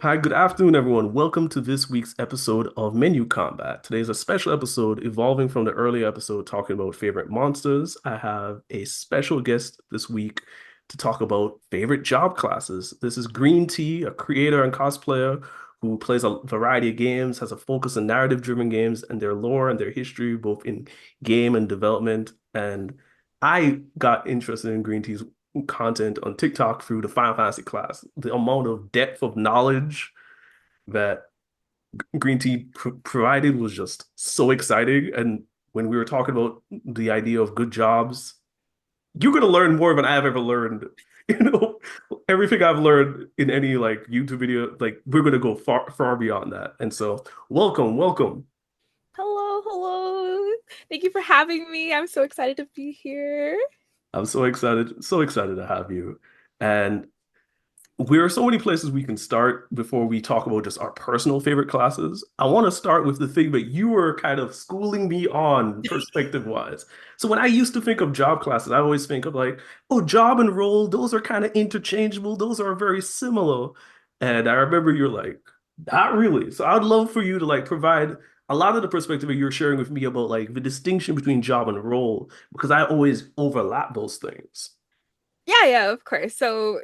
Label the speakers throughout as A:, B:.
A: Hi, good afternoon, everyone. Welcome to this week's episode of Menu Combat. Today's a special episode evolving from the earlier episode talking about favorite monsters. I have a special guest this week to talk about favorite job classes. This is GuhreenTi, a creator and cosplayer who plays a variety of games, has a focus on narrative-driven games and their lore and their history, both in game and development. And I got interested in GuhreenTi's content on TikTok through the Final Fantasy class. The amount of depth of knowledge that GuhreenTi provided was just so exciting. And when we were talking about the idea of good jobs, you're gonna learn more than I've ever learned. You know, everything I've learned in any like YouTube video, like we're gonna go far, far beyond that. And so, welcome.
B: Hello, hello. Thank you for having me. I'm so excited to be here.
A: I'm so excited to have you. And there are so many places we can start before we talk about just our personal favorite classes. I want to start with the thing that you were kind of schooling me on perspective wise. So when I used to think of job classes, I always think of like, oh, job and role, those are kind of interchangeable, those are very similar. And I remember you're like, not really. So I'd love for you to like provide a lot of the perspective that you're sharing with me about like the distinction between job and role, because I always overlap those things.
B: Yeah, of course. So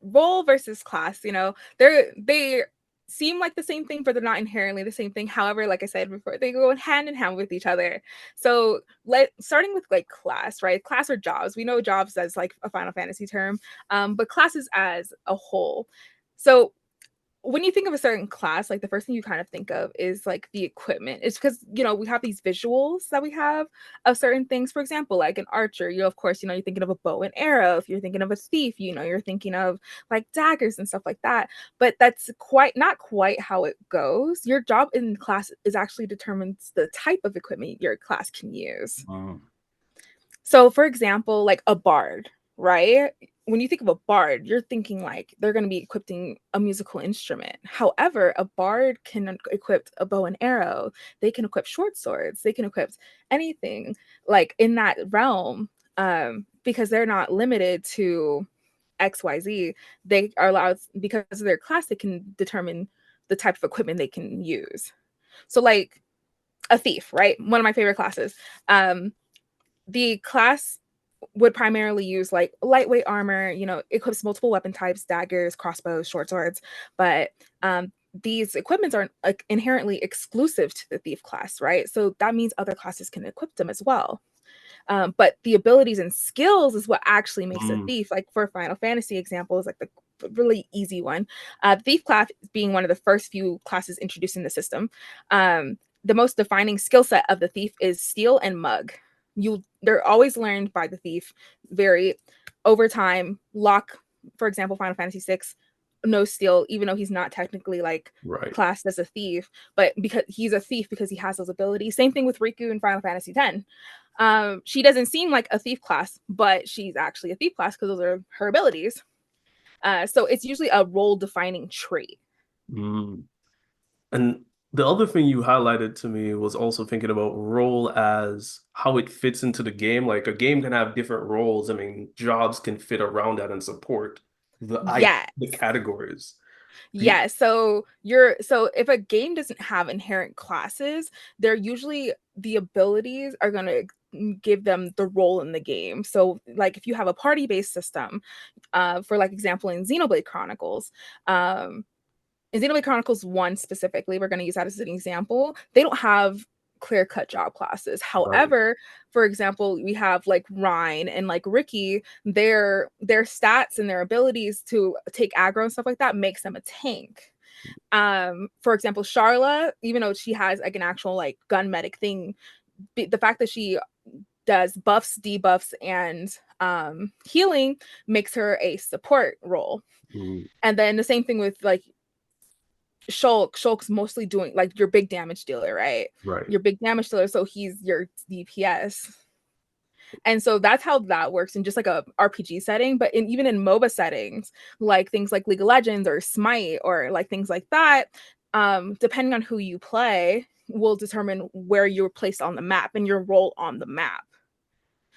B: role versus class, they seem like the same thing, but they're not inherently the same thing. However, like I said before, they go hand in hand with each other. So starting with like class, right? Class or jobs. We know jobs as like a Final Fantasy term, but classes as a whole. So when you think of a certain class, like the first thing you kind of think of is like the equipment. It's because, we have these visuals that we have of certain things. For example, like an archer, of course, you're thinking of a bow and arrow. If you're thinking of a thief, you're thinking of like daggers and stuff like that. But that's not quite how it goes. Your job in class is actually determines the type of equipment your class can use.
A: Wow.
B: So, for example, like a bard, right? When you think of a bard, you're thinking like they're going to be equipping a musical instrument. However, a bard can equip a bow and arrow. They can equip short swords. They can equip anything like in that realm, because they're not limited to XYZ. They are allowed, because of their class, they can determine the type of equipment they can use. So, like a thief, right? One of my favorite classes. The class would primarily use like lightweight armor, equips multiple weapon types, daggers, crossbows, short swords, but these equipments aren't like inherently exclusive to the thief class, right? So that means other classes can equip them as well. But the abilities and skills is what actually makes a
A: Mm.
B: thief. Like for Final Fantasy example is like the really easy one. Thief class being one of the first few classes introduced in the system. The most defining skill set of the thief is steal and mug. They're always learned by the thief very over time. Locke, for example, Final Fantasy 6, no steal, even though he's not technically like
A: Right.
B: classed as a thief, but because he's a thief because he has those abilities. Same thing with Riku in Final Fantasy 10. She doesn't seem like a thief class, but she's actually a thief class because those are her abilities. So it's usually a role defining trait.
A: Mm. And the other thing you highlighted to me was also thinking about role as how it fits into the game. Like a game can have different roles. I mean, jobs can fit around that and support the
B: Yes.
A: categories. The
B: Yeah, so if a game doesn't have inherent classes, they're usually the abilities are going to give them the role in the game. So like if you have a party-based system, for like example in Xenoblade Chronicles, in Xenoblade Chronicles 1 specifically, we're going to use that as an example. They don't have clear cut job classes.
A: right.
B: However, for example, we have like Ryan and like Ricky, their stats and their abilities to take aggro and stuff like that makes them a tank. For example, Charla, even though she has like an actual like gun medic thing, the fact that she does buffs, debuffs, and healing makes her a support role.
A: Mm,
B: And then the same thing with like Shulk. Shulk's mostly doing like your big damage dealer, right?
A: right.
B: Your big damage dealer, so he's your DPS. And so that's how that works in just like a RPG setting, but even in MOBA settings, like things like League of Legends or Smite or like things like that, depending on who you play, will determine where you're placed on the map and your role on the map.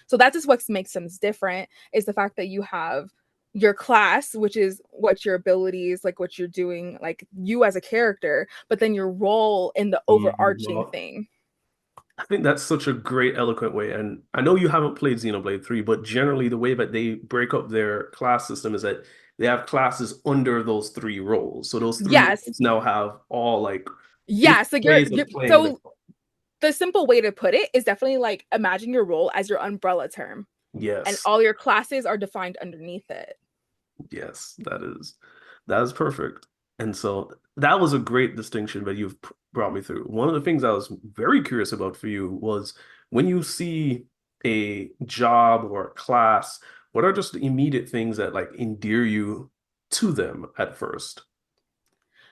B: So that's just what makes them different is the fact that you have your class, which is what your abilities, like what you're doing, like you as a character, but then your role in the overarching
A: Well,
B: thing.
A: I think that's such a great, eloquent way. And I know you haven't played Xenoblade 3, but generally the way that they break up their class system is that they have classes under those three roles. So those three
B: Yes.
A: roles now have all like different
B: Yes. Like
A: ways of playing them.
B: so the simple way to put it is definitely like imagine your role as your umbrella term and
A: Yes.
B: all your classes are defined underneath it.
A: Yes, that is perfect. And so that was a great distinction that you've brought me through. One of the things I was very curious about for you was when you see a job or a class, what are just the immediate things that like endear you to them at first?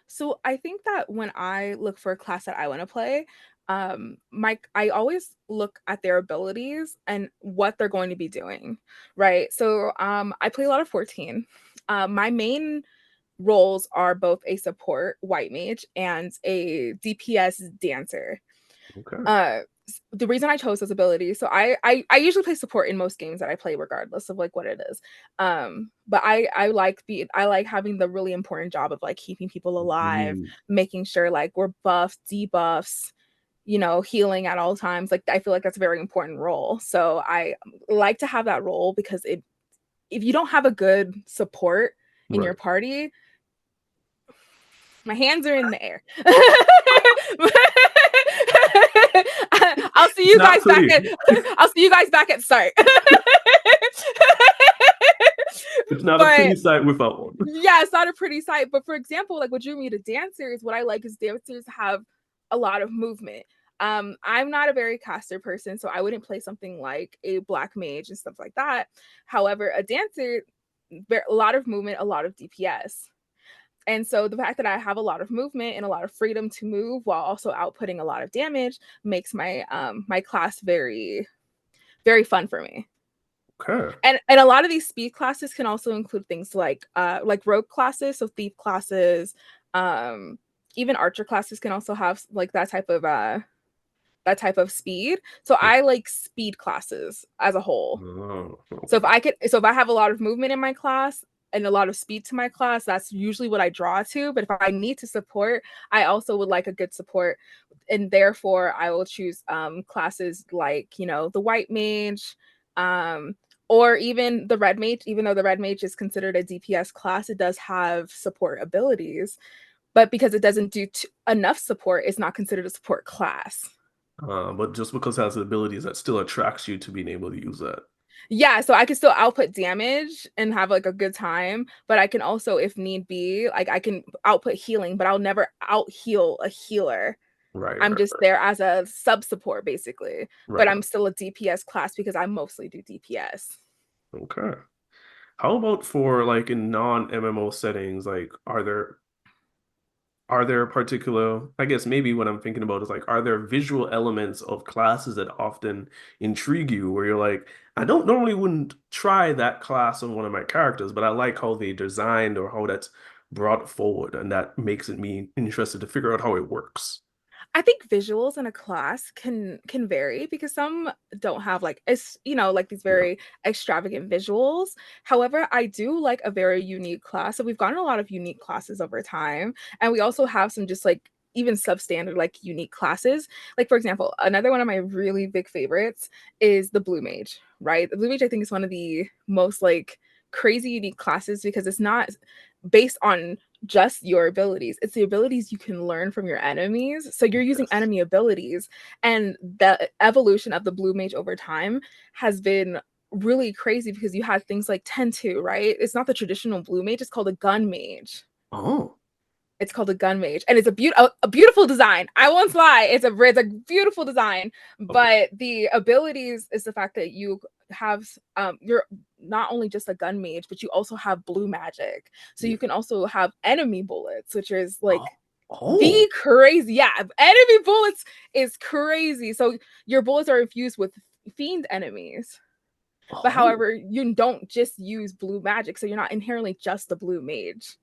B: So I think that when I look for a class that I want to play, my I always look at their abilities and what they're going to be doing, right? So I play a lot of 14. My main roles are both a support white mage and a DPS dancer.
A: Okay.
B: uh the reason I chose those abilities, so I usually play support in most games that I play regardless of like what it is. But I like having the really important job of like keeping people alive,
A: Mm,
B: making sure like we're buffed, debuffs, healing at all times. Like I feel like that's a very important role. So I like to have that role because it if you don't have a good support in your
A: right.
B: party, my hands are in the air. I'll see
A: It's
B: you
A: not
B: guys back
A: pretty.
B: at I'll see you guys back at start.
A: It's not a
B: But
A: pretty sight without one.
B: yeah, it's not a pretty sight. But for example, like what drew me to dancers, what I like is dancers have a lot of movement. I'm not a very caster person, so I wouldn't play something like a black mage and stuff like that. However, a dancer, a lot of movement, a lot of DPS. And so the fact that I have a lot of movement and a lot of freedom to move while also outputting a lot of damage makes my class very very fun for me.
A: Okay.
B: And a lot of these speed classes can also include things like rogue classes, so thief classes, um even archer classes can also have like that type of speed. So I like speed classes as a whole.
A: Oh,
B: So
A: okay.
B: if I have a lot of movement in my class and a lot of speed to my class, that's usually what I draw to. But if I need to support, I also would like a good support. And therefore I will choose classes like, the white mage, um, or even the red mage, even though the red mage is considered a DPS class, it does have support abilities. But because it doesn't do enough support, it's not considered a support class.
A: But just because it has the abilities, that still attracts you to being able to use that.
B: Yeah, so I can still output damage and have like a good time, but I can also, if need be, like I can output healing, but I'll never out heal a healer.
A: Right,
B: I'm
A: right,
B: just
A: right,
B: there as a sub support basically, but
A: right.
B: I'm still a DPS class because I mostly do DPS.
A: Okay. How about for like in non-MMO settings, like are there particular, I guess maybe what I'm thinking about is like, are there visual elements of classes that often intrigue you where you're like, I don't normally wouldn't try that class on one of my characters, but I like how they designed or how that's brought forward, and that makes it me interested to figure out how it works.
B: I think visuals in a class can vary because some don't have like like these
A: Yeah.
B: very extravagant visuals. However, I do like a very unique class. So we've gotten a lot of unique classes over time, and we also have some just like even substandard like unique classes. Like for example, another one of my really big favorites is the blue mage, right? The blue mage I think is one of the most like crazy unique classes because it's not based on just your abilities. It's the abilities you can learn from your enemies. So you're using
A: Yes.
B: enemy abilities. And the evolution of the blue mage over time has been really crazy because you had things like 10-2, right? It's not the traditional blue mage, it's called a gun mage.
A: Oh,
B: It's called a gun mage, and it's a beautiful design. I won't lie, it's a beautiful design.
A: okay.
B: But the abilities is the fact that you're not only just a gun mage, but you also have blue magic. So
A: Yeah.
B: you can also have enemy bullets, which is like
A: Oh,
B: the
A: oh,
B: crazy. Yeah, enemy bullets is crazy. So your bullets are infused with fiend enemies. But
A: oh.
B: however, you don't just use blue magic, so you're not inherently just a blue mage.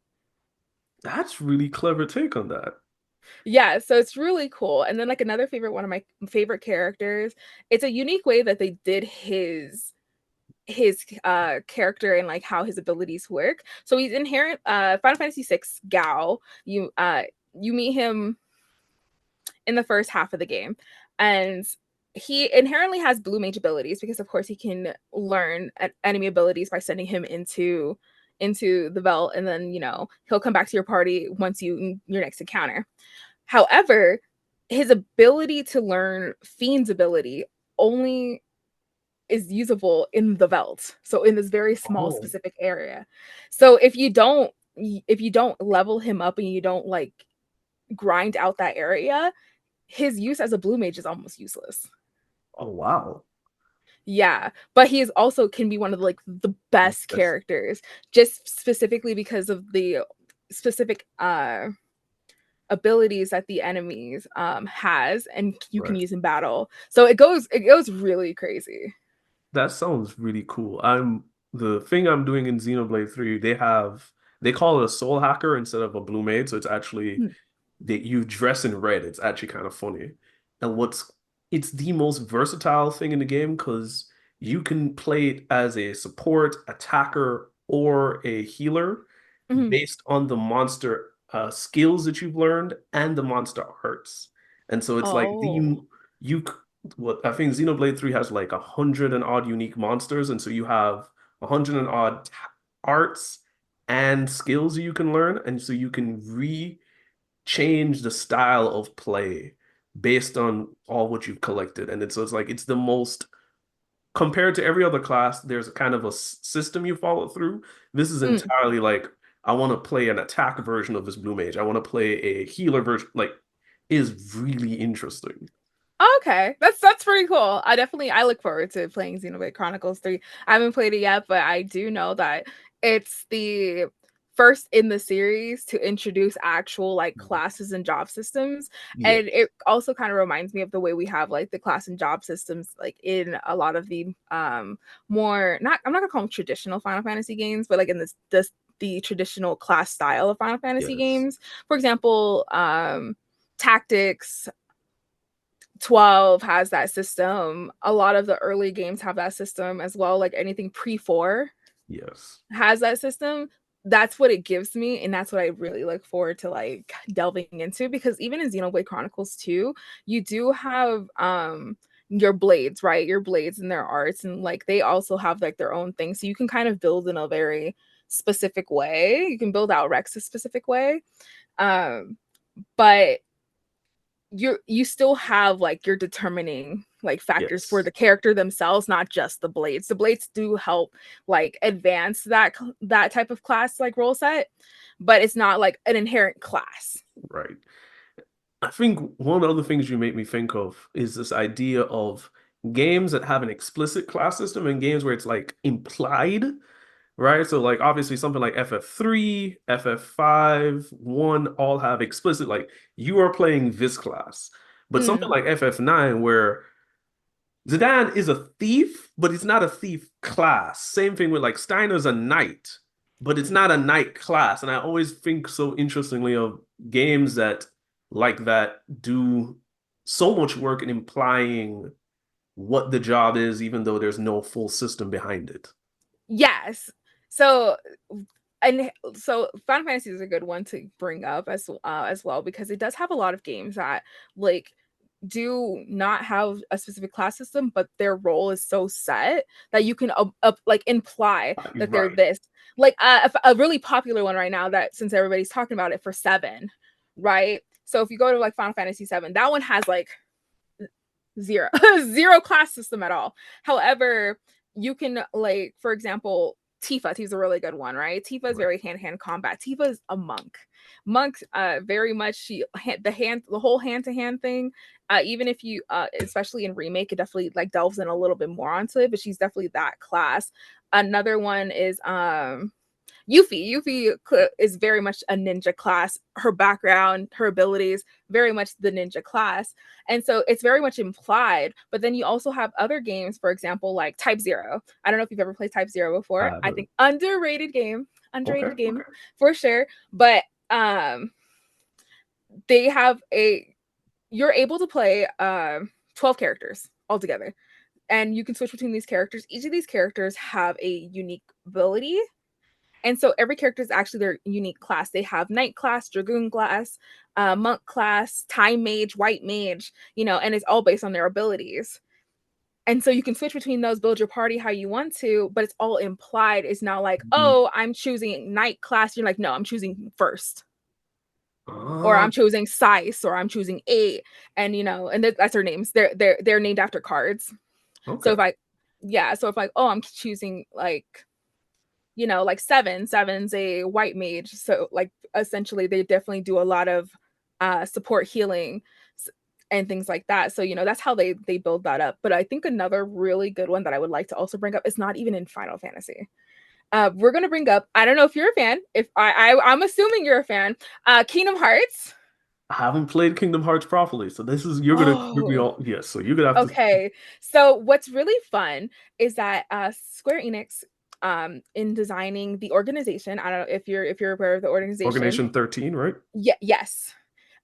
A: That's really clever take on that.
B: Yeah, so it's really cool. And then like another favorite one of my favorite characters, it's a unique way that they did his character and like how his abilities work. So he's inherent Final Fantasy VI Gao. You meet him in the first half of the game, and he inherently has blue mage abilities because of course he can learn enemy abilities by sending him into the Veld, and then he'll come back to your party once your next encounter. However, his ability to learn Fiend's ability only is usable in the Veld, so in this very small
A: Oh,
B: specific area. So if you don't level him up and you don't like grind out that area, his use as a blue mage is almost useless.
A: oh wow.
B: Yeah, but he is also can be one of the best
A: That's
B: characters, just specifically because of the specific abilities that the enemies has and you can
A: right.
B: use in battle. So it goes really crazy.
A: That sounds really cool. The thing I'm doing in Xenoblade 3, they call it a soul hacker instead of a blue maid, so it's actually
B: Mm,
A: that you dress in red. It's actually kind of funny. And it's the most versatile thing in the game because you can play it as a support, attacker, or a healer
B: mhm.
A: based on the monster skills that you've learned and the monster arts. And so it's like
B: Oh.
A: you what I think Xenoblade 3 has like 100 and odd unique monsters, and so you have 100 and odd arts and skills you can learn, and so you can change the style of play based on all what you've collected. And so it's like it's the most compared to every other class, there's a kind of a system you follow through. This is
B: Mm.
A: entirely like I want to play an attack version of this blue mage. I want to play a healer version. Like, is really interesting.
B: Okay, that's pretty cool. I look forward to playing Xenoblade Chronicles 3. I haven't played it yet, but I do know that it's the first in the series to introduce actual like classes and job systems.
A: Yeah.
B: And it also kind of reminds me of the way we have like the class and job systems like in a lot of the more not I'm not gonna call them traditional Final Fantasy games, but like in this the traditional class style of Final Fantasy
A: Yes.
B: games. For example, tactics 12 has that system. A lot of the early games have that system as well. Like anything pre 4
A: Yes.
B: has that system. That's what it gives me. And that's what I really look forward to like delving into because even in Xenoblade Chronicles 2, you do have your blades, right? Your blades and their arts, and like they also have like their own thing. So you can kind of build in a very specific way. You can build out Rex a specific way. Um, but you still have like your determining like factors for
A: Yes.
B: the character themselves, not just the blades. The blades do help like advance that type of class like role set, but it's not like an inherent class.
A: Right. I think one of the things you make me think of is this idea of games that have an explicit class system and games where it's like implied, right? So like obviously something like FF3, FF5, 1 all have explicit like you are playing this class. But something
B: Mm,
A: like FF9 where Zidane is a thief, but it's not a thief class. Same thing with like Steiner's a knight, but it's not a knight class. And I always think so interestingly of games that like that do so much work in implying what the job is, even though there's no full system behind it.
B: yes. So and so Final Fantasy is a good one to bring up as well because it does have a lot of games that like do not have a specific class system, but their role is so set that you can like imply that they're
A: Right.
B: this. Like a really popular one right now that since everybody's talking about it for 7, right? So if you go to like Final Fantasy 7, that one has like zero zero class system at all. However, you can like for example Tifa's a really good one, right? Tifa is
A: Right.
B: very hand-to-hand combat. Tifa is a monk very much the whole hand-to-hand thing, even if you especially in remake it definitely like delves in a little bit more onto it, but she's definitely that class. Another one is Yuffie. Is very much a ninja class. Her background, her abilities, very much the ninja class. And so it's very much implied. But then you also have other games, for example, like Type Zero. I don't know if you've ever played Type Zero before. I think
A: Okay.
B: underrated game
A: Okay.
B: for sure. But they have a you're able to play 12 characters altogether and you can switch between these characters. Each of these characters have a unique ability. And so every character is actually their unique class. They have knight class, dragoon class, monk class, time mage, white mage, and it's all based on their abilities. And so you can switch between those, build your party how you want to, but it's all implied. It's not like,
A: Mhm.
B: oh, I'm choosing knight class. You're like, no, I'm choosing first, or
A: Ah,
B: I'm choosing Sice, or I'm choosing eight, and and that's their names. They're named after cards. So
A: okay.
B: if I, yeah, so if like, oh, I'm choosing like like seven's a white mage. So like essentially they definitely do a lot of support healing and things like that. So that's how they build that up. But I think another really good one that I would like to also bring up is not even in Final Fantasy. We're gonna bring up, I don't know if you're a fan, if I'm assuming you're a fan, Kingdom Hearts.
A: I haven't played Kingdom Hearts properly, so this is you're gonna be
B: Oh,
A: all yes. So you're gonna have to
B: okay. So what's really fun is that Square Enix, in designing the organization, I don't know if you're aware of the organization.
A: Organization 13, right?
B: Yeah, yes.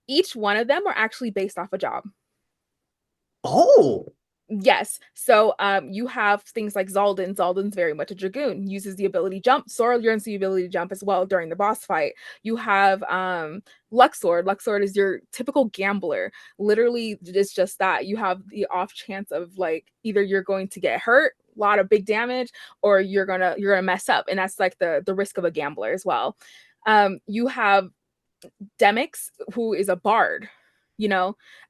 B: Each one of them are actually based off a job.
A: Oh,
B: Yes. So you have things like Zaldin. Zaldin's very much a dragoon, uses the ability jump. Sora learns the ability jump as well during the boss fight. You have Luxord. Luxord is your typical gambler. Literally, it's just that. You have the off chance of like either you're going to get hurt, a lot of big damage, or you're gonna mess up. And that's like the risk of a gambler as well. You have Demix, who is a bard,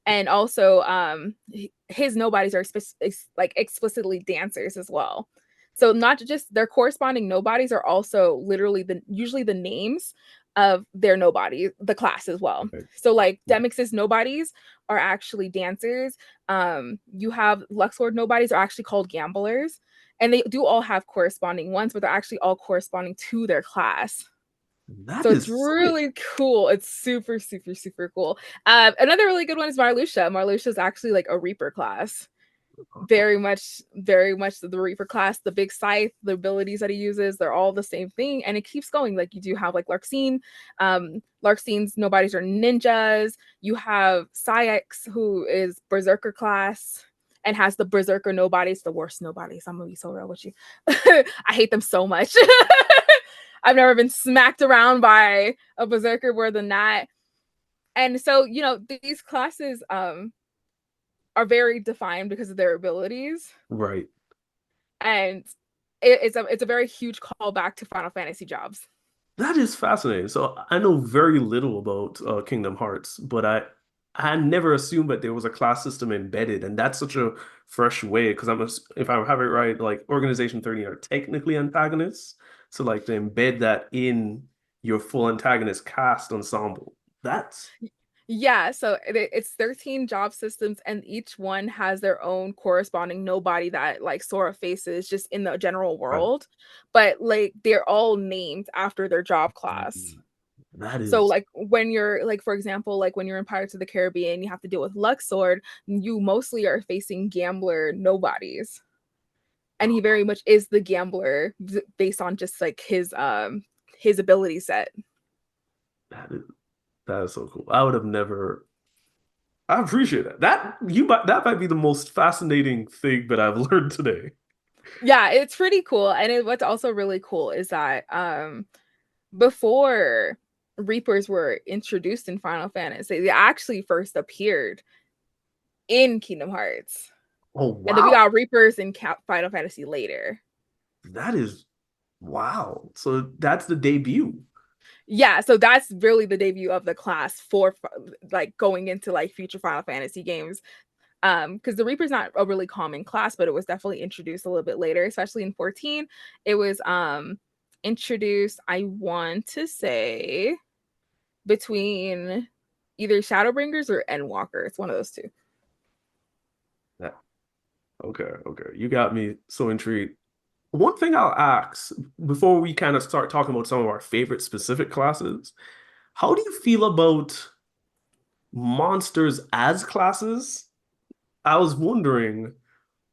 B: and also his nobodies are like explicitly dancers as well. So not just their corresponding nobodies are also literally usually the names of their nobody, the class as well.
A: okay.
B: So like Demix's nobodies are actually dancers. You have Luxord nobodies are actually called gamblers, and they do all have corresponding ones, but they're actually all corresponding to their class.
A: That
B: So it's
A: is sick.
B: really cool. It's super, super, super cool. Another really good one is Marluxia. Marluxia is actually like a Reaper class. Very much the Reaper class. The big scythe, the abilities that he uses, they're all the same thing, and it keeps going. Like you do have like Larxene. Larxene's nobodies are ninjas. You have Syx, who is Berserker class and has the Berserker nobodies, the worst nobodies. I'm gonna be so real with you. I hate them so much. I've never been smacked around by a berserker more than that. And so, these classes are very defined because of their abilities.
A: Right.
B: And it's a very huge callback to Final Fantasy jobs.
A: That is fascinating. So I know very little about Kingdom Hearts, but I never assumed that there was a class system embedded, and that's such a fresh way. Because if I have it right, like Organization 13 are technically antagonists, so like to embed that in your full antagonist cast ensemble. That's
B: Yeah, so it's 13 job systems, and each one has their own corresponding nobody that like Sora faces just in the general
A: right.
B: world. But like they're all named after their job class.
A: That
B: So
A: is
B: like when you're like for example, like when you're in Pirates of the Caribbean, you have to deal with Luxord, you mostly are facing gambler nobodies. And he very much is the gambler based on just like his ability set.
A: that is that is so cool. I would have never. I appreciate that. That might be the most fascinating thing that I've learned today.
B: Yeah, it's pretty cool. And what's also really cool is that before Reapers were introduced in Final Fantasy, they actually first appeared in Kingdom Hearts.
A: Oh
B: And then we
A: wow.
B: got Reapers in Final Fantasy later.
A: That is wow. So that's the debut.
B: Yeah, so that's really the debut of the class for like going into like future Final Fantasy games. Because the Reaper's not a really common class, but it was definitely introduced a little bit later, especially in 14. It was introduced, I want to say, between either Shadowbringers or Endwalker. It's one of those two.
A: Yeah. Okay, okay. You got me so intrigued. One thing I'll ask before we kind of start talking about some of our favorite specific classes, how do you feel about monsters as classes? I was wondering,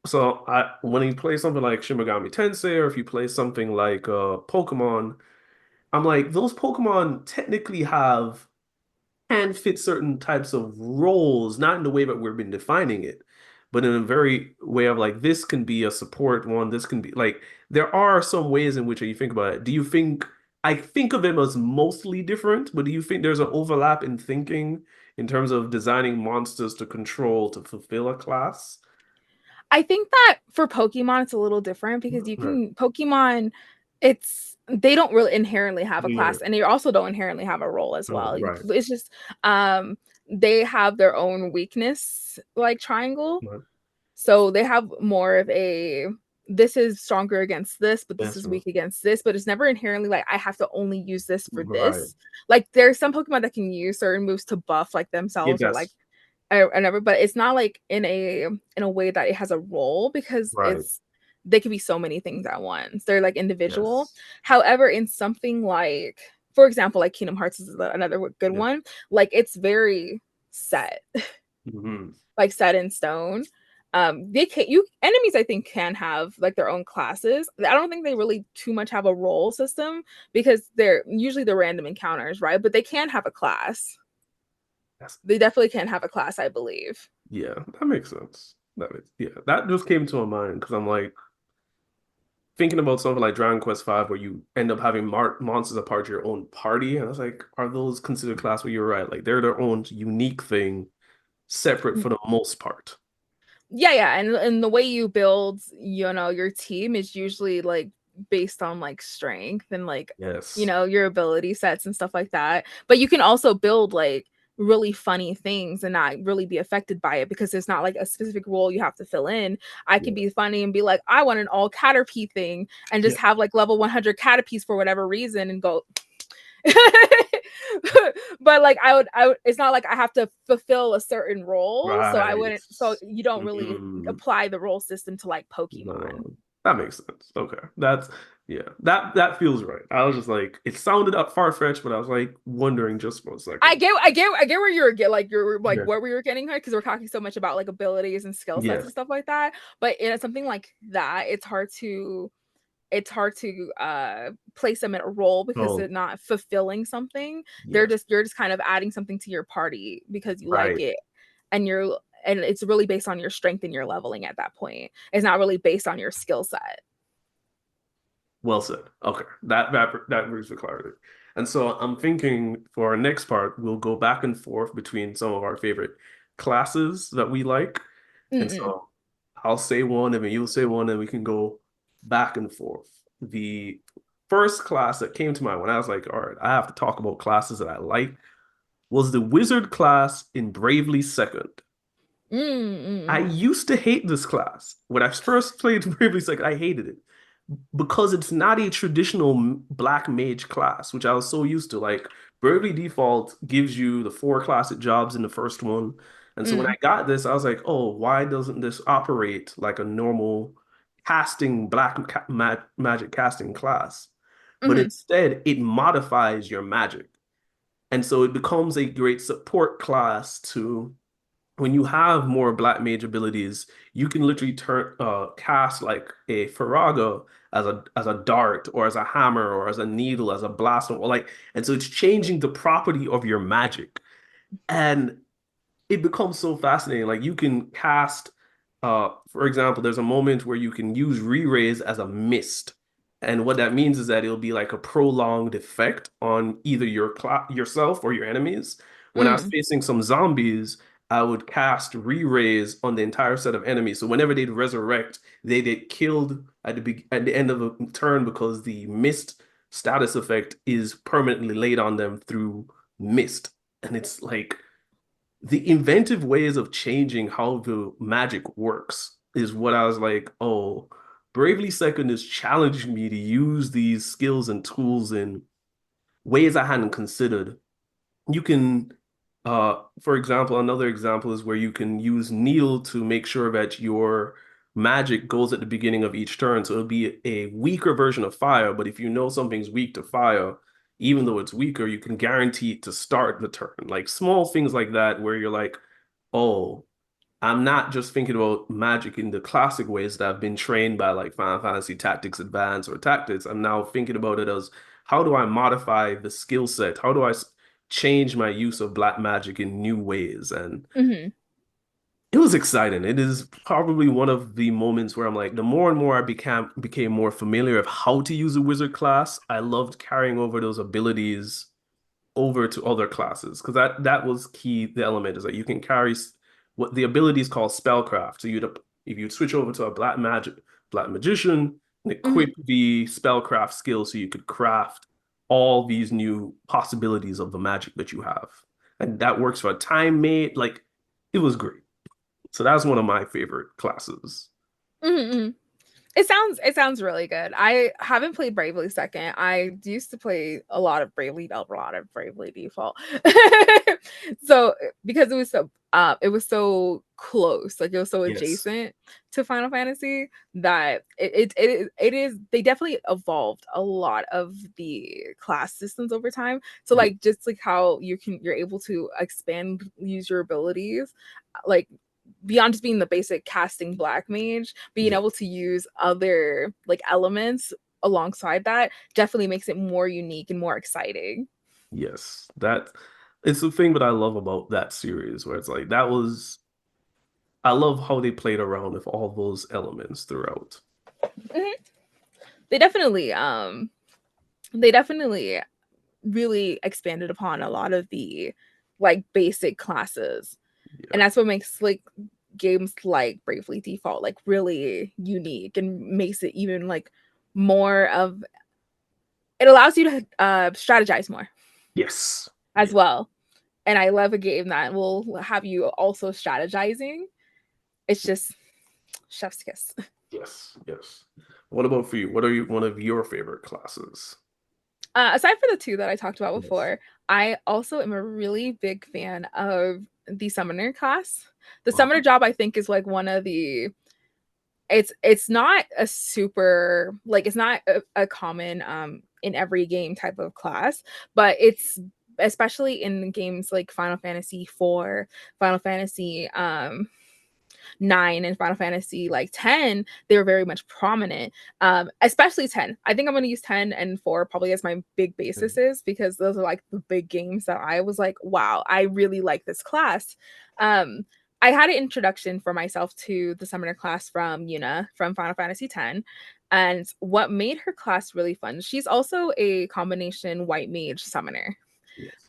A: so when you play something like Shin Megami Tensei or if you play something like Pokemon, I'm like, those Pokemon technically can fit certain types of roles, not in the way that we've been defining it, but in a very way of like this can be a support one, this can be like there are some ways in which you think about it. Do you think I think of them as mostly different, but do you think there's an overlap in thinking in terms of designing monsters to control to fulfill a class?
B: I think that for Pokemon it's a little different because you
A: Right.
B: can Pokemon, it's they don't really inherently have a
A: Yeah.
B: class and they also don't inherently have a role as
A: Oh,
B: well.
A: right.
B: It's just they have their own weakness like triangle.
A: Right.
B: So they have more of a this is stronger against this, but this
A: Yes,
B: is
A: man.
B: weak against this, but it's never inherently like I have to only use this for
A: Right.
B: this. Like there's some Pokemon that can use certain moves to buff like
A: Yeah,
B: themselves or like
A: that's
B: or never, but it's not like in a way that it has a role because
A: right.
B: it's they could be so many things at once. They're like individual.
A: Yes.
B: However, in something like, for example, like Kingdom Hearts is another good
A: Yeah.
B: one. Like it's very set,
A: Hmm.
B: like set in stone. They can you enemies I think can have like their own classes. I don't think they really too much have a role system because they're usually the random encounters, right? But they can have a class.
A: That's
B: They definitely can have a class, I believe.
A: yeah, that makes sense. Yeah, that just came to my mind because I'm like thinking about something like Dragon Quest V where you end up having monsters a part of your own party, and I was like, are those considered class? Well, you're right. Like they're their own unique thing, separate for the most part.
B: Yeah, and the way you build, your team is usually like based on like strength and like
A: Yes.
B: your ability sets and stuff like that. But you can also build like really funny things and not really be affected by it because there's not like a specific role you have to fill in. I could
A: Yeah.
B: be funny and be like, I want an all Caterpie thing and
A: Yeah.
B: just have like level 100 Caterpies for whatever reason and go but like I would it's not like I have to fulfill a certain role, so I
A: Right.
B: wouldn't so you don't really
A: Mm.
B: apply the role system to like
A: No,
B: Pokemon.
A: that makes sense. Okay. That's yeah. That feels right. I was just like, it sounded up far-fetched, but I was like wondering just for a
B: I
A: second.
B: get I get I get where you're like
A: Yeah.
B: where we were getting her because we're talking so much about like abilities and skill sets
A: Yeah.
B: and stuff like that. But in something like that, it's hard to place them in a role because they're
A: Oh,
B: not fulfilling something.
A: yes.
B: You're just kind of adding something to your party because you like
A: Right.
B: it, and it's really based on your strength and your leveling at that point. It's not really based on your skill set.
A: Well said. Okay, that brings the clarity. And so I'm thinking for our next part, we'll go back and forth between some of our favorite classes that we like. And
B: Mm-mm.
A: so I'll say one, and then you'll say one, and we can go back and forth. The first class that came to mind when I was like, all right, I have to talk about classes that I like was the wizard class in Bravely Second. I
B: Mm-mm.
A: used to hate this class. When I first played Bravely Second, I hated it because it's not a traditional black mage class, which I was so used to. Like Bravely Default gives you the four classic jobs in the first one. And so when I
B: Mm.
A: got this, I was like, oh, why doesn't this operate like a normal casting magic casting class? But
B: Mm-hmm.
A: instead, it modifies your magic. And so it becomes a great support class to when you have more black mage abilities, you can literally turn cast like a Faraga as a dart or as a hammer or as a needle, as a blast or like and so it's changing the property of your magic. And it becomes so fascinating. Like you can cast, for example, there's a moment where you can use re-raise as a mist. And what that means is that it'll be like a prolonged effect on either yourself or your enemies. When I was
B: Mm.
A: facing some zombies, I would cast re-raise on the entire set of enemies. So whenever they'd resurrect, they get killed at the end of a turn because the mist status effect is permanently laid on them through mist. And it's like the inventive ways of changing how the magic works is what I was like, oh, Bravely Second is challenging me to use these skills and tools in ways I hadn't considered. You can, for example, another example is where you can use Kneel to make sure that your magic goes at the beginning of each turn. So it'll be a weaker version of fire, but if you know something's weak to fire, even though it's weaker, you can guarantee it to start the turn. Like small things like that, where you're like, oh, I'm not just thinking about magic in the classic ways that I've been trained by like Final Fantasy Tactics Advance or Tactics. I'm now thinking about it as how do I modify the skill set? How do I change my use of black magic in new ways? And
B: Mm-hmm.
A: was exciting. It is probably one of the moments where I'm like, the more and more I became more familiar of how to use a wizard class, I loved carrying over those abilities over to other classes because that was key. The element is that you can carry what the ability is called spellcraft. So if you switch over to a black magician and equip
B: Mhm.
A: the spellcraft skill, so you could craft all these new possibilities of the magic that you have, and that works for a time mate. Like it was great. So that's one of my favorite classes.
B: Mhm. It sounds really good. I haven't played Bravely Second. I used to play a lot of Bravely Default. So because it was so close, like it was so
A: Yes.
B: adjacent to Final Fantasy that it is they definitely evolved a lot of the class systems over time. So
A: Yeah.
B: like just like how you're able to expand use your abilities like beyond just being the basic casting black mage, being
A: Yeah.
B: able to use other like elements alongside that definitely makes it more unique and more exciting.
A: Yes. That it's the thing that I love about that series where it's like that was I love how they played around with all those elements throughout.
B: Mhm. They definitely they definitely really expanded upon a lot of the like basic classes. And
A: Yeah.
B: that's what makes like games like Bravely Default like really unique and makes it even like more of it allows you to strategize more
A: Yes.
B: as
A: Yeah.
B: well. And I love a game that will have you also strategizing. It's just chef's kiss.
A: Yes. Yes. What about for you? What are one of your favorite classes?
B: Aside from the two that I talked about
A: Yes.
B: before, I also am a really big fan of the summoner class. The summoner
A: Uh-huh.
B: job I think is like one of the it's not a super like it's not a common in every game type of class, but it's especially in games like Final Fantasy 4, Final Fantasy 9 and Final Fantasy like 10, they were very much prominent. Especially 10. I think I'm gonna use 10 and 4 probably as my big bases because those are like the big games that I was like, wow, I really like this class. Um, I had an introduction for myself to the summoner class from Yuna from Final Fantasy 10. And what made her class really fun, she's also a combination white mage summoner.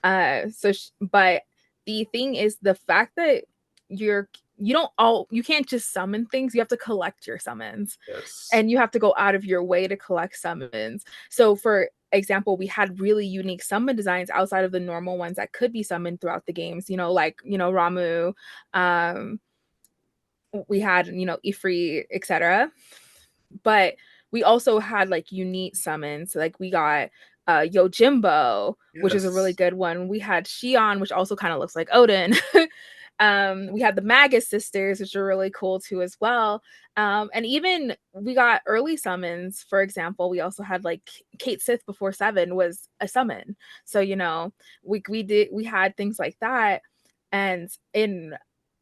A: Yes.
B: But the thing is the fact that you're you can't just summon things, you have to collect your summons
A: Yes.
B: and you have to go out of your way to collect summons. So for example, we had really unique summon designs outside of the normal ones that could be summoned throughout the games, like Ramu, um we had Ifrit, etc. But we also had like unique summons. Like we got Yojimbo, which is a really
A: Yes.
B: good one. We had Shion, which also kind of looks like Odin. We had the Magus sisters, which are really cool too as well. And even we got early summons. For example, we also had like Kate Sith before 7 was a summon. So we had things like that. And in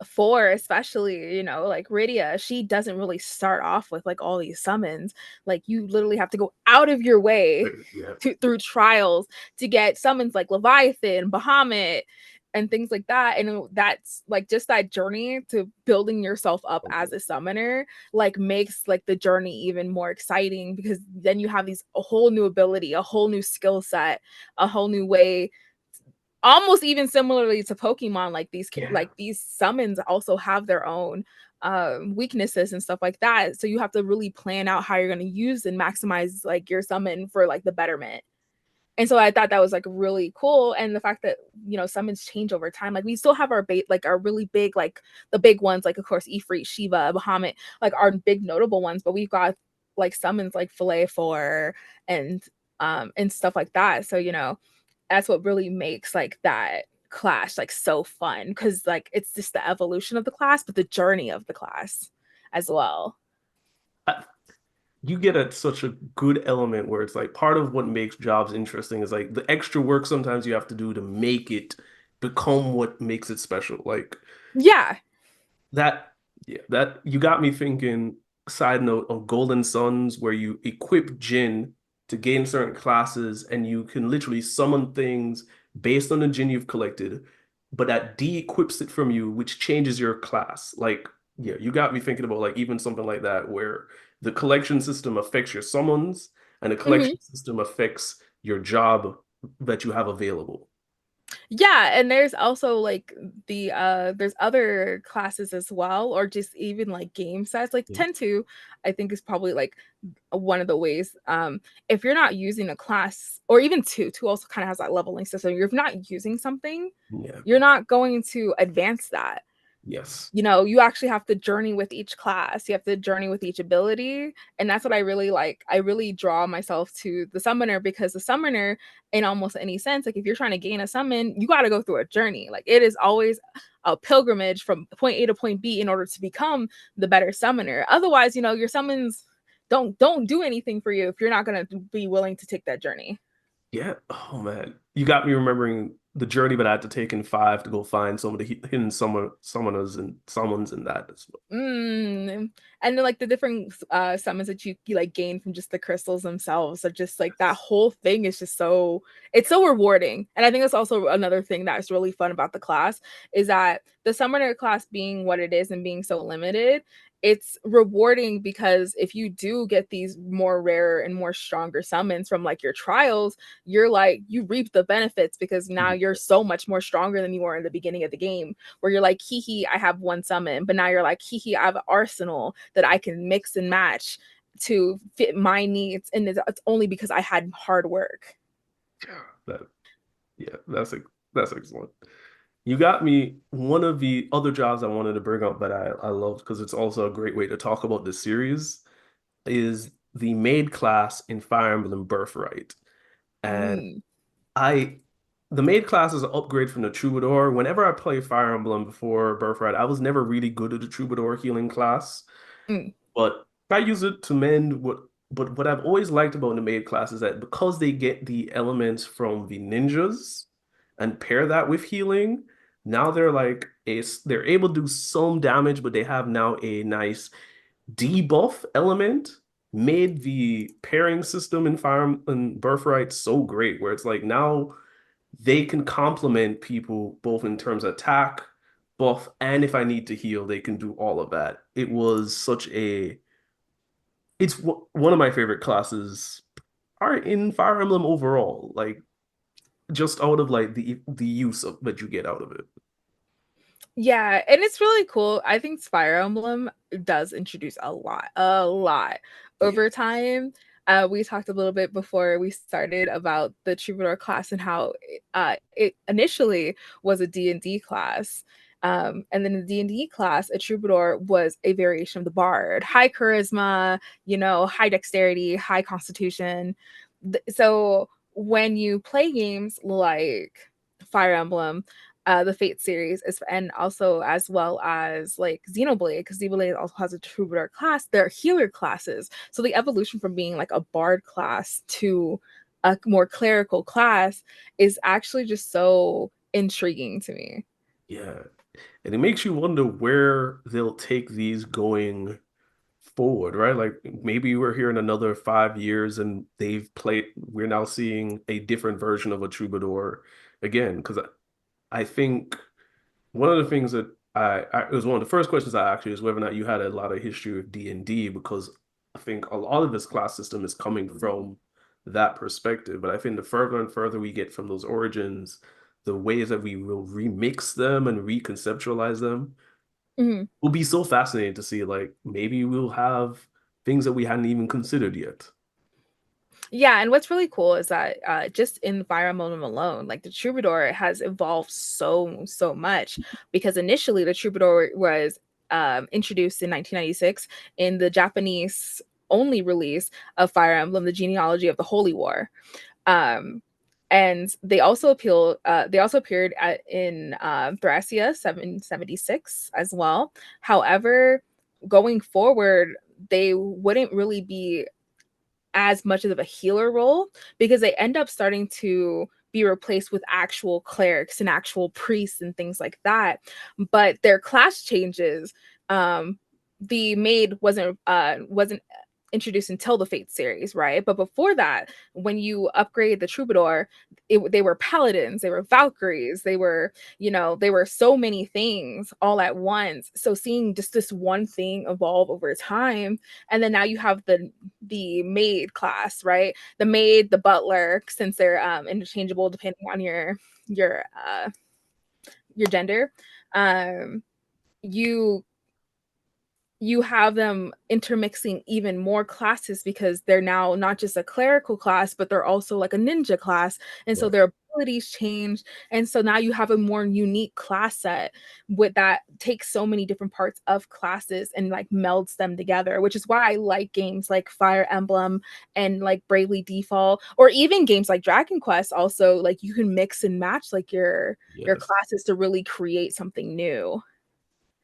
B: 4 especially, like Rydia, she doesn't really start off with like all these summons. Like you literally have to go out of your way
A: Yeah.
B: through trials to get summons like Leviathan, Bahamut, and things like that. And that's like just that journey to building yourself up as a summoner like makes like the journey even more exciting because then you have a whole new ability, a whole new skill set, a whole new way, almost even similarly to Pokemon,
A: Yeah.
B: like these summons also have their own weaknesses and stuff like that. So you have to really plan out how you're going to use and maximize like your summon for like the betterment. And so I thought that was like really cool. And the fact that summons change over time. Like we still have our bait, like our really big, like the big ones, like of course Ifrit, Shiva, Bahamut, like our big notable ones. But we've got like summons like Filet Four and stuff like that. So that's what really makes like that clash like so fun because like it's just the evolution of the class, but the journey of the class as well.
A: I- you get at such a good element where it's like part of what makes jobs interesting is like the extra work sometimes you have to do to make it become what makes it special. Like
B: Yeah.
A: that, yeah, that you got me thinking. Side note on Golden Suns, where you equip Jin to gain certain classes, and you can literally summon things based on the Jin you've collected. but that de-equips it from you, which changes your class. Like, yeah, you got me thinking about like even something like that where the collection system affects your summons and the
B: Mhm.
A: collection system affects your job that you have available.
B: Yeah, and there's also like there's other classes as well, or just even like game sets. Like
A: Yeah.
B: 10 2, I think is probably like one of the ways. If you're not using a class, or even two also kind of has that leveling system. You're not using something,
A: Yeah.
B: you're not going to advance that.
A: Yes.
B: You actually have to journey with each class. You have to journey with each ability. And that's what I really like. I really draw myself to the summoner, because the summoner, in almost any sense, like if you're trying to gain a summon, you got to go through a journey. Like it is always a pilgrimage from point A to point B in order to become the better summoner. Otherwise, your summons don't do anything for you if you're not going to be willing to take that journey.
A: Yeah. Oh man. You got me remembering the journey that I had to take in five to go find some of the hidden summoners and summons in that as well.
B: And then like the different summons that you like gain from just the crystals themselves are just like that
A: Yes.
B: whole thing is just it's so rewarding. And I think that's also another thing that's really fun about the class, is that the summoner class being what it is and being so limited, it's rewarding because if you do get these more rare and more stronger summons from like your trials, you're like you reap the benefits because now you're so much more stronger than you were in the beginning of the game, where you're like, hee hee, I have one summon, but now you're like, hee hee, I have an arsenal that I can mix and match to fit my needs, and it's only because I had hard work.
A: Yeah. Yeah, that's excellent. You got me one of the other jobs I wanted to bring up that I loved because it's also a great way to talk about the series is the maid class in Fire Emblem Birthright. And
B: Mm,
A: I the maid class is an upgrade from the Troubadour. Whenever I play Fire Emblem before Birthright, I was never really good at the Troubadour healing class.
B: mm,
A: But I use it to mend but what I've always liked about the maid class is that because they get the elements from the ninjas and pair that with healing, now they're able to do some damage, but they have now a nice debuff element, made the pairing system in Fire and Birthright so great, where it's like now they can complement people both in terms of attack, buff, and if I need to heal, they can do all of that. It was such a it's one of my favorite classes are in Fire Emblem overall, like just out of like the use of that you get out of it.
B: yeah, and it's really cool. I think Fire Emblem does introduce a lot
A: Yeah.
B: over time. We talked a little bit before we started about the Troubadour class and how it initially was a D&D class. And then the D&D class, a Troubadour was a variation of the Bard. High charisma, high dexterity, high constitution. So when you play games like Fire Emblem, the Fate series, and also as well as like Xenoblade, because Xenoblade also has a Troubadour class. They're healer classes, so the evolution from being like a Bard class to a more clerical class is actually just so intriguing to me.
A: Yeah. And it makes you wonder where they'll take these going forward, right? Like maybe we're here in another 5 years and we're now seeing a different version of a troubadour again. Because I think one of the things that it was one of the first questions I asked you is whether or not you had a lot of history with D&D, because I think a lot of this class system is coming from that perspective. But I think the further and further we get from those origins, the ways that we will remix them and reconceptualize them
B: Mhm.
A: will be so fascinating to see. Like maybe we'll have things that we hadn't even considered yet.
B: Yeah, and what's really cool is that just in Fire Emblem alone, like the Troubadour has evolved so much, because initially the Troubadour was introduced in 1996 in the Japanese only release of Fire Emblem: The Genealogy of the Holy War. Um, and they also appeared in Thracia 776 as well. However, going forward, they wouldn't really be as much of a healer role, because they end up starting to be replaced with actual clerics and actual priests and things like that. But their class changes. The maid wasn't introduced until the Fate series, right? But before that, when you upgrade the Troubadour, they were paladins, they were Valkyries, they were, they were so many things all at once. So seeing just this one thing evolve over time, and then now you have the maid class, right? The maid, the butler, since they're interchangeable depending on your your gender. Um, you you have them intermixing even more classes because they're now not just a clerical class, but they're also like a ninja class. And so
A: Right.
B: their abilities change. And so now you have a more unique class set with that takes so many different parts of classes and like melds them together, which is why I like games like Fire Emblem and like Bravely Default, or even games like Dragon Quest. Also, like you can mix and match like your
A: Yes.
B: classes to really create something new.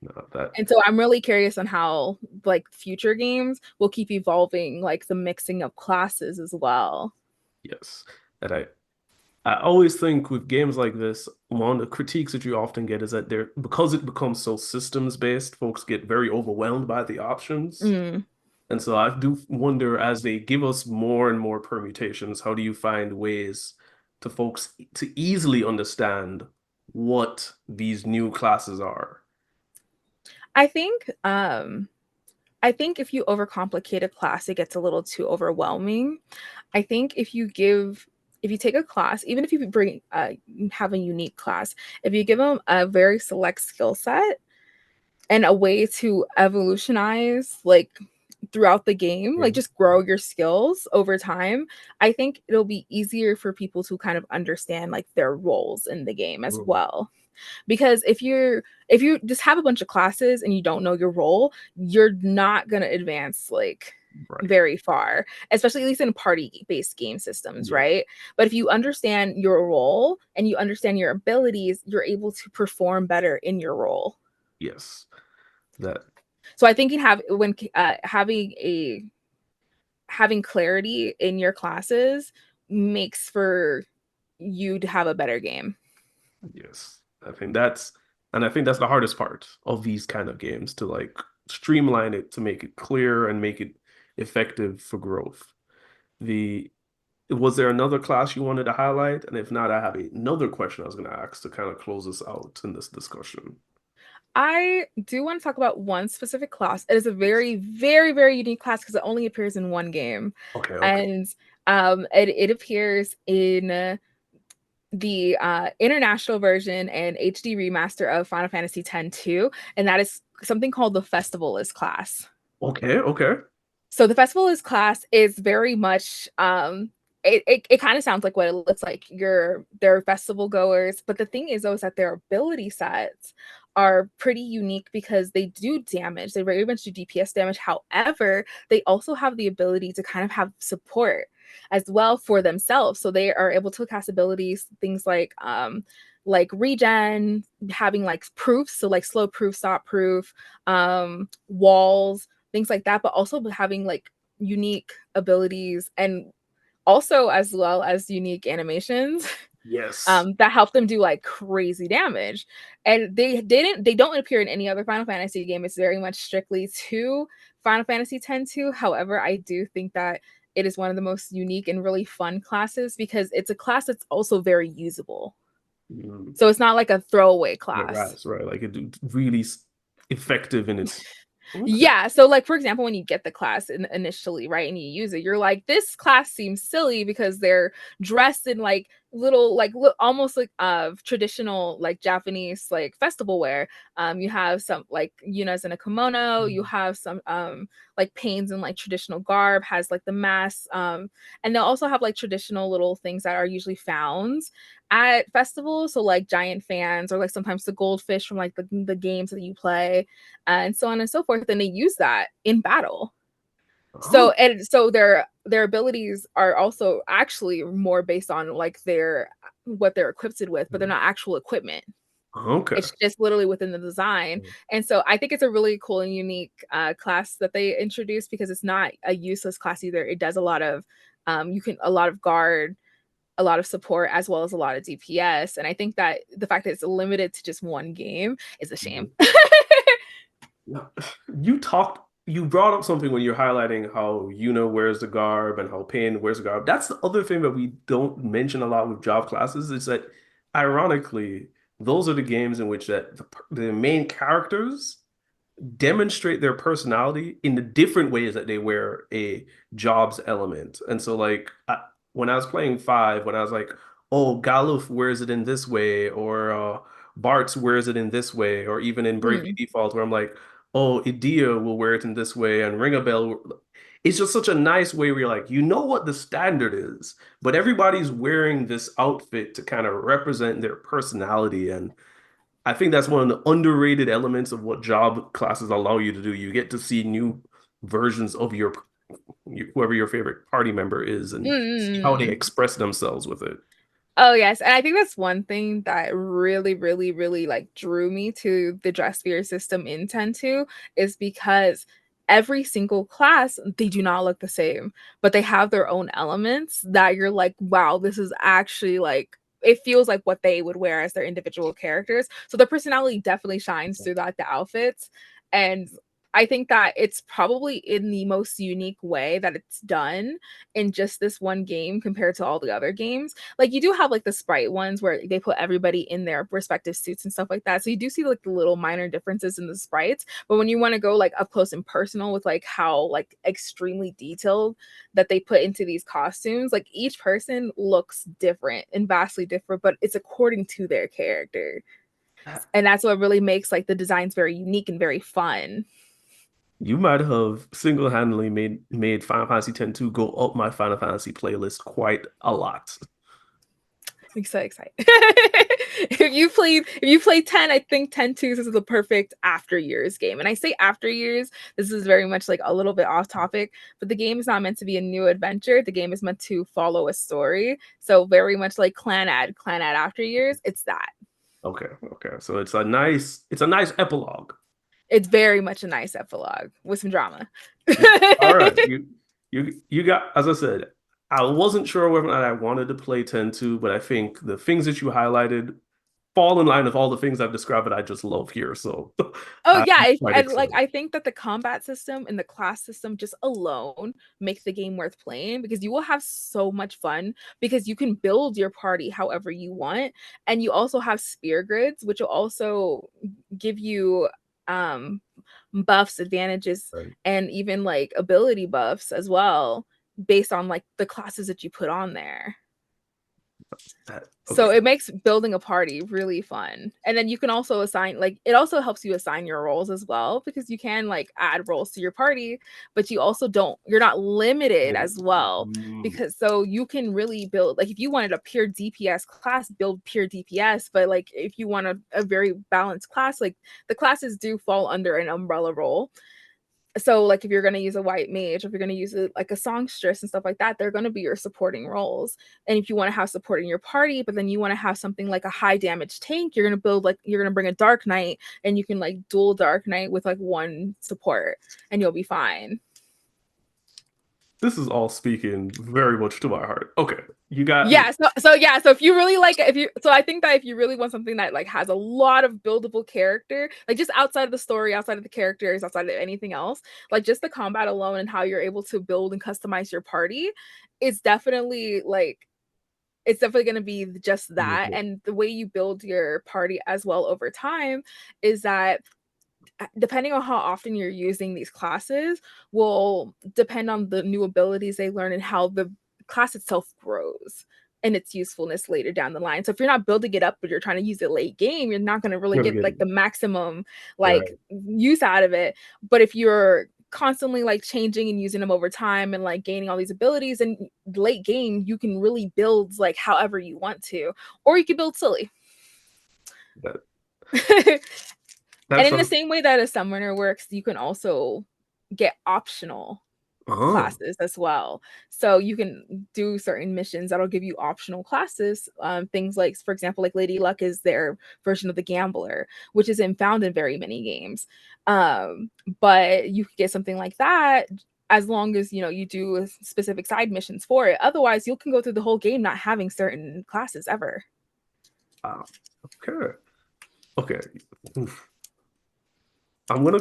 A: No, that
B: And so I'm really curious on how like future games will keep evolving like the mixing of classes as well.
A: yes. And I always think with games like this, one of the critiques that you often get is that they're because it becomes so systems based, folks get very overwhelmed by the options.
B: Mm.
A: And so I do wonder as they give us more and more permutations, how do you find ways to folks to easily understand what these new classes are?
B: I think I think if you overcomplicate a class, it gets a little too overwhelming. I think if you take a class, even if you bring have a unique class, if you give them a very select skill set and a way to evolutionize like throughout the game, like
A: Okay.
B: just grow your skills over time, I think it'll be easier for people to kind of understand like their roles in the game as
A: Mm,
B: well. Because if you just have a bunch of classes and you don't know your role, you're not going to advance like
A: right.
B: very far, especially at least in party based game systems,
A: Yeah.
B: right? But if you understand your role and you understand your abilities, you're able to perform better in your role.
A: Yes. That
B: So I think you have when having clarity in your classes makes for you to have a better game.
A: yes. I think that's the hardest part of these kind of games to like streamline it to make it clear and make it effective for growth. The Was there another class you wanted to highlight? And if not, I have another question I was going to ask to kind of close us out in this discussion.
B: I do want to talk about one specific class. It is a very, very, very unique class because it only appears in one game.
A: Okay, okay.
B: And it appears in the international version and HD remaster of Final Fantasy X-2, and that is something called the Festivalist class.
A: Okay, okay.
B: So the Festivalist class is very much it kind of sounds like what it looks like. They're festival goers, but the thing is though is that their ability sets are pretty unique because they do damage. They very much do DPS damage. However, they also have the ability to kind of have support as well for themselves. So they are able to cast abilities, things like regen, having like proofs, so like slow proof, stop proof, walls, things like that, but also having like unique abilities and also as well as unique animations
A: Yes.
B: that help them do like crazy damage. And they don't appear in any other Final Fantasy game. It's very much strictly to Final Fantasy X-2. However, I do think that it is one of the most unique and really fun classes because it's a class that's also very usable.
A: Mm,
B: So it's not like a throwaway
A: right,
B: class.
A: right. Like really effective in its. Okay.
B: Yeah. So, like, for example, when you get the class initially, right, and you use it, you're like, this class seems silly because they're dressed in like little, like, almost like traditional, like Japanese, like festival wear. You have some like Yuna's in a kimono, you
A: Mm,
B: have some, like Pains in like traditional garb, has like the mask. And they'll also have like traditional little things that are usually found at festivals. So, like giant fans or like sometimes the goldfish from like the games that you play and so on and so forth. And they use that in battle. So
A: oh,
B: and so their abilities are also actually more based on like their what they're equipped with, but they're not actual equipment.
A: okay.
B: It's just literally within the design. And so I think it's a really cool and unique class that they introduced because it's not a useless class either. It does a lot of you can a lot of guard, a lot of support as well as a lot of DPS. And I think that the fact that it's limited to just one game is a shame.
A: Mhm. Now, you talked. you brought up something when you're highlighting how Yuna wears the garb and how Pain wears the garb. That's the other thing that we don't mention a lot with job classes is that, ironically, those are the games in which that the main characters demonstrate their personality in the different ways that they wear a jobs element. And so, like, when I was playing five, when I was like, oh, Galuf wears it in this way, or Bartz wears it in this way, or even in Bravely
B: Mm.
A: Default, where I'm like, oh, Idia will wear it in this way, and Ring a Bell. It's just such a nice way where you're like, you know what the standard is, but everybody's wearing this outfit to kind of represent their personality. And I think that's one of the underrated elements of what job classes allow you to do. You get to see new versions of whoever your favorite party member is and see how they
B: Mm.
A: express themselves with it.
B: Oh yes, and I think that's one thing that really, really, really like drew me to the dress sphere system in 10.2 is because every single class they do not look the same, but they have their own elements that you're like, wow, this is actually like it feels like what they would wear as their individual characters. So their personality definitely shines through that the outfits. And I think that it's probably in the most unique way that it's done in just this one game compared to all the other games. Like you do have like the sprite ones where they put everybody in their respective suits and stuff like that. So you do see like the little minor differences in the sprites. But when you want to go like up close and personal with like how like extremely detailed that they put into these costumes, like each person looks different and vastly different, but it's according to their character. And that's what really makes like the designs very unique and very fun.
A: You might have single-handedly made Final Fantasy X-2 go up my Final Fantasy playlist quite a lot.
B: I'm so excited. If you play 10, I think 10.2 is the perfect after years game. And I say after years, this is very much like a little bit off topic, but the game is not meant to be a new adventure. The game is meant to follow a story. So very much like Clan Ad after years, it's that.
A: Okay, okay. So it's a nice epilogue.
B: It's very much a nice epilogue with some drama.
A: All right. You got, as I said, I wasn't sure whether or not I wanted to play 10-2, but I think the things that you highlighted fall in line with all the things I've described that I just love here. So
B: Oh
A: I'm
B: yeah,
A: quite
B: and like
A: excited.
B: I think that the combat system and the class system just alone makes the game worth playing because you will have so much fun because you can build your party however you want, and you also have spear grids which will also give you um buffs, advantages,
A: Right.
B: and even like ability buffs as well based on like the classes that you put on there.
A: Okay.
B: So it makes building a party really fun. And then you can also assign like it also helps you assign your roles as well because you can like add roles to your party, but you also don't you're not limited as well
A: Mm,
B: because so you can really build like if you wanted a pure DPS class, build pure DPS, but like if you want a very balanced class, like the classes do fall under an umbrella role. So like if you're going to use a white mage, if you're going to use like a songstress and stuff like that, they're going to be your supporting roles. And if you want to have support in your party, but then you want to have something like a high damage tank, you're going to build like you're going to bring a dark knight and you can like dual dark knight with like one support and you'll be fine.
A: this is all speaking very much to my heart. Okay. You got me.
B: So if you really like if you so I think that if you really want something that like has a lot of buildable character, like just outside of the story, outside of the characters, outside of anything else, like just the combat alone and how you're able to build and customize your party, it's definitely like it's definitely going to be just that. And the way you build your party as well over time is that depending on how often you're using these classes will depend on the new abilities they learn and how the class itself grows and its usefulness later down the line. So if you're not building it up but you're trying to use it late game, you're not going to really
A: Gonna
B: get
A: get it.
B: like the maximum like
A: Right.
B: use out of it. But if you're constantly like changing and using them over time and like gaining all these abilities and late game you can really build like however you want to, or you can build silly.
A: That,
B: And
A: that's
B: in the
A: some,
B: same way that a summoner works, you can also get optional
A: oh,
B: classes as well. So you can do certain missions that'll give you optional classes. Things like, for example, like Lady Luck is their version of the Gambler, which isn't found in very many games. Um, but you could get something like that as long as you know you do specific side missions for it. Otherwise, you can go through the whole game not having certain classes ever.
A: wow. Okay. Okay. Oof. I'm gonna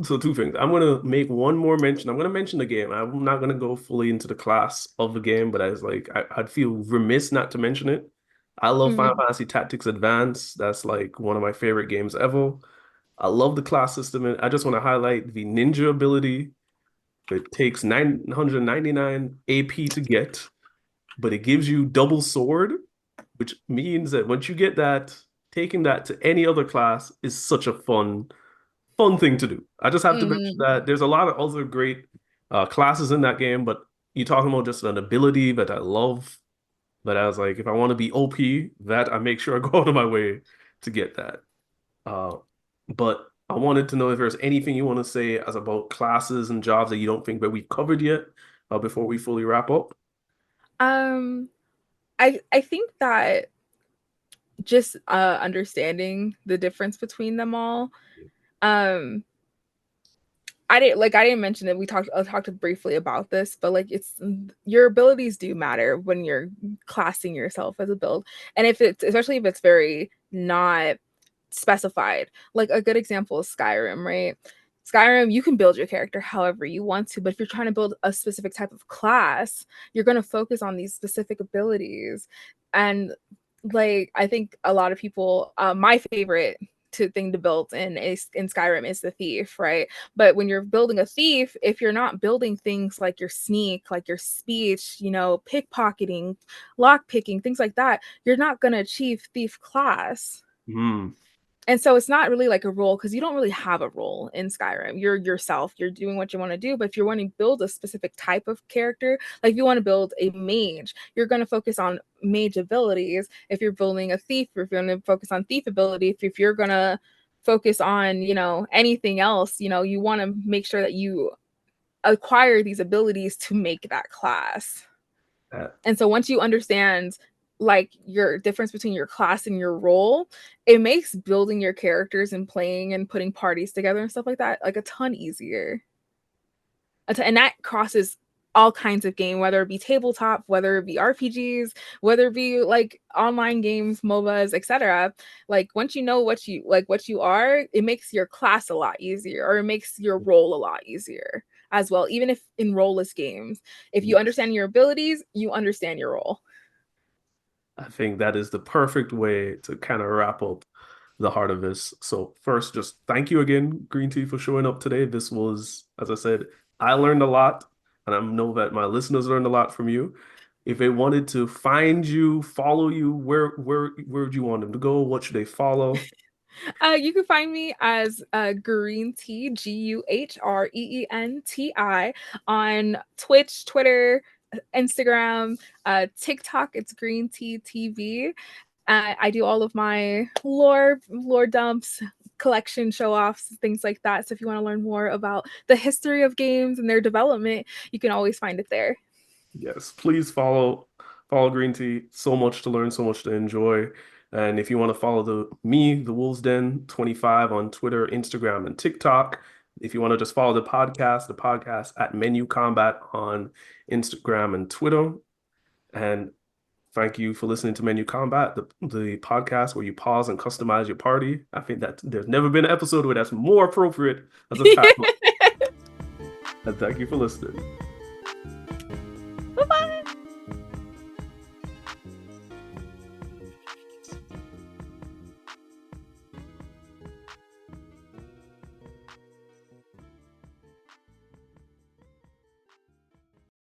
A: So two things. I'm gonna make one more mention. I'm gonna mention the game. I'm not gonna go fully into the class of the game, but I'd feel remiss not to mention it. I love Final
B: Mm,
A: Fantasy Tactics Advance. That's like one of my favorite games ever. I love the class system, and I just want to highlight the ninja ability. It takes 999 AP to get, but it gives you double sword, which means that once you get that, taking that to any other class is such a fun thing to do. I just have to mention
B: mm,
A: that there's a lot of other great classes in that game, but you're talking about just an ability that I love. But I was like, if I want to be OP, that I make sure I go out of my way to get that. Uh, but I wanted to know if there's anything you want to say as about classes and jobs that you don't think that we've covered yet, before we fully wrap up.
B: um, I think that just understanding the difference between them all. Um, I didn't mention it. I talked briefly about this, but like it's your abilities do matter when you're classing yourself as a build, and if it's especially if it's very not specified. Like a good example is Skyrim, right? Skyrim, you can build your character however you want to, but if you're trying to build a specific type of class, you're going to focus on these specific abilities. And like I think a lot of people, my favorite thing to build in Skyrim is the thief, right? But when you're building a thief, if you're not building things like your sneak, like your speech, pickpocketing, lock picking, things like that, you're not going to achieve thief class.
A: Hmm.
B: And so it's not really like a role because you don't really have a role in Skyrim. You're yourself. You're doing what you want to do. But if you're wanting to build a specific type of character, like if you want to build a mage, you're going to focus on mage abilities. If you're building a thief, if you're going to focus on thief ability, if you're going to focus on, anything else, you want to make sure that you acquire these abilities to make that class.
A: That
B: And so once you understand like your difference between your class and your role, it makes building your characters and playing and putting parties together and stuff like that like a ton easier. And that crosses all kinds of game, whether it be tabletop, whether it be RPGs, whether it be like online games, MOBAs, etc. Like once you know what you are, it makes your class a lot easier, or it makes your role a lot easier as well. Even if in role-less games, if you
A: yes.
B: understand your abilities, you understand your role.
A: I think that is the perfect way to kind of wrap up the heart of this. So first, just thank you again, Green Tea, for showing up today. This was, as I said, I learned a lot, and I know that my listeners learned a lot from you. If they wanted to find you, follow you, where would you want them to go? What should they follow?
B: You can find me as GuhreenTi, GuhreenTi, on Twitch, Twitter, Instagram, TikTok. It's Green Tea TV. I do all of my lore dumps, collection show offs, things like that. So if you want to learn more about the history of games and their development, you can always find it there.
A: Yes, please follow Green Tea. So much to learn, so much to enjoy. And if you want to follow the Wolves Den 25 on Twitter, Instagram, and TikTok. If you want to just follow the podcast at Menu Combat on Instagram and Twitter. And thank you for listening to Menu Combat, the podcast where you pause and customize your party. I think that there's never been an episode where that's more appropriate as a title. And thank you for listening.